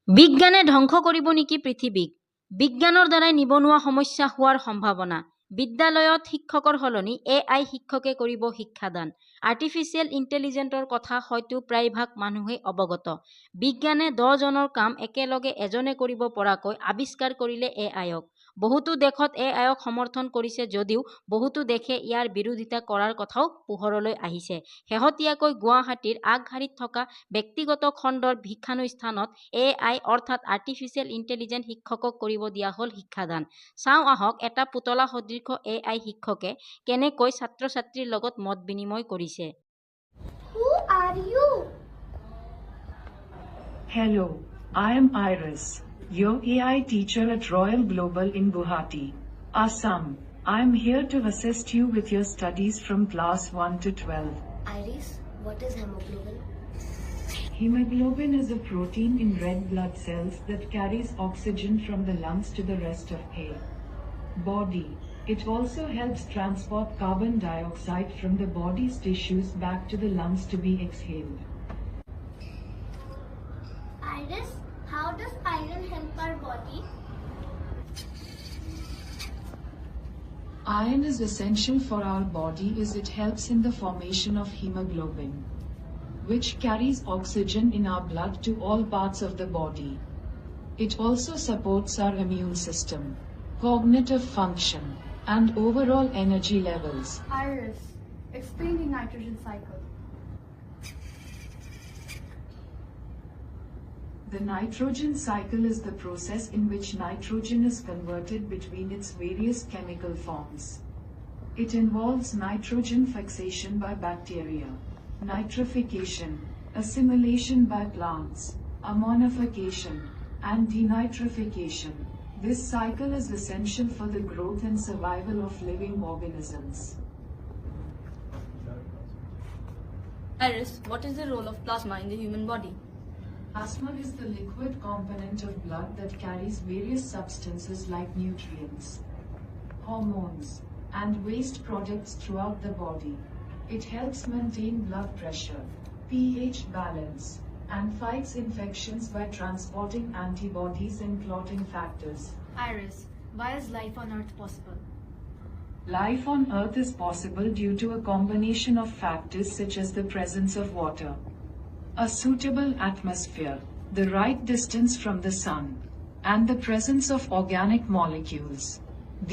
বিজ্ঞানে ধ্বংস কৰিব নেকি পৃথিৱীক? বিজ্ঞানৰ দ্বাৰাই নিবনুৱা সমস্যা হোৱাৰ সম্ভাৱনা। বিদ্যালয়ত শিক্ষকৰ সলনি AI শিক্ষকে কৰিব শিক্ষাদান। আৰ্টিফিচিয়েল ইণ্টেলিজেন্টৰ কথা হয়তো প্ৰায়ভাগ মানুহেই অৱগত। বিজ্ঞানে 10 জনৰ কাম একেলগে এজনে কৰিব পৰাকৈ আৱিষ্কাৰ কৰিলে AI-ক। বহুতো দেশত AI-ক সমৰ্থন কৰিছে যদিও বহুতো দেশে ইয়াৰ বিৰোধিতা কৰাৰ কথাও পোহৰলৈ আহিছে। শেহতীয়াকৈ গুৱাহাটীৰ আগশাৰীত থকা ব্যক্তিগত খণ্ডৰ শিক্ষানুষ্ঠানত AI অৰ্থাৎ আৰ্টিফিচিয়েল ইণ্টেলিজেন্ট শিক্ষকক কৰিব দিয়া হ'ল শিক্ষাদান। চাওঁ আহক এটা পুতলা সদৃশ AI শিক্ষকে কেনেকৈ ছাত্ৰ-ছাত্ৰীৰ লগত মত বিনিময় কৰিছে। Who are you? Hello, I am Iris, your AI teacher at Royal Global in Guwahati, Assam. I am here to assist you with your studies from class 1 to 12. Iris, what is hemoglobin? Hemoglobin is a protein in red blood cells that carries oxygen from the lungs to the rest of the body. It also helps transport carbon dioxide from the body's tissues back to the lungs to be exhaled. Iris, how does iron help our body? Iron is essential for our body as it helps in the formation of hemoglobin, which carries oxygen in our blood to all parts of the body. It also supports our immune system, cognitive function, and overall energy levels. Iris, explain the nitrogen cycle. The nitrogen cycle is the process in which nitrogen is converted between its various chemical forms. It involves nitrogen fixation by bacteria, nitrification, assimilation by plants, ammonification, and denitrification. This cycle is essential for the growth and survival of living organisms. Iris, what is the role of plasma in the human body? Plasma is the liquid component of blood that carries various substances like nutrients, hormones, and waste products throughout the body. It helps maintain blood pressure, pH balance, and fights infections by transporting antibodies and clotting factors. Iris, why is life on Earth possible? Life on Earth is possible due to a combination of factors such as the presence of water, a suitable atmosphere, the right distance from the sun, and the presence of organic molecules.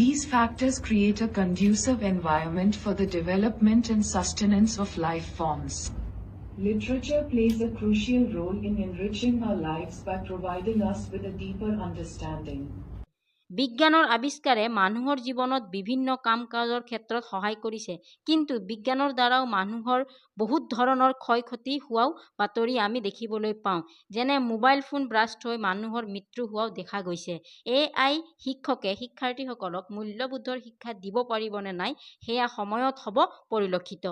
These factors create a conducive environment for the development and sustenance of life forms. Literature plays a crucial role in enriching our lives by providing us with a deeper understanding. বিজ্ঞানৰ আৱিষ্কাৰে মানুহৰ জীৱনত বিভিন্ন কাম-কাজৰ ক্ষেত্ৰত সহায় কৰিছে, কিন্তু বিজ্ঞানৰ দ্বাৰাও মানুহৰ বহুত ধৰণৰ ক্ষয়-ক্ষতি হোৱাও বাতৰি আমি দেখিবলৈ পাওঁ। যেনে মোবাইল ফোন ব্ৰাষ্ট হৈ মানুহৰ মৃত্যু হোৱাও দেখা গৈছে। AI শিক্ষকে শিক্ষাৰ্থীসকলক মূল্যবোধৰ শিক্ষা দিব পাৰিবনে নাই সেয়া সময়ত হ'ব পৰিলক্ষিত।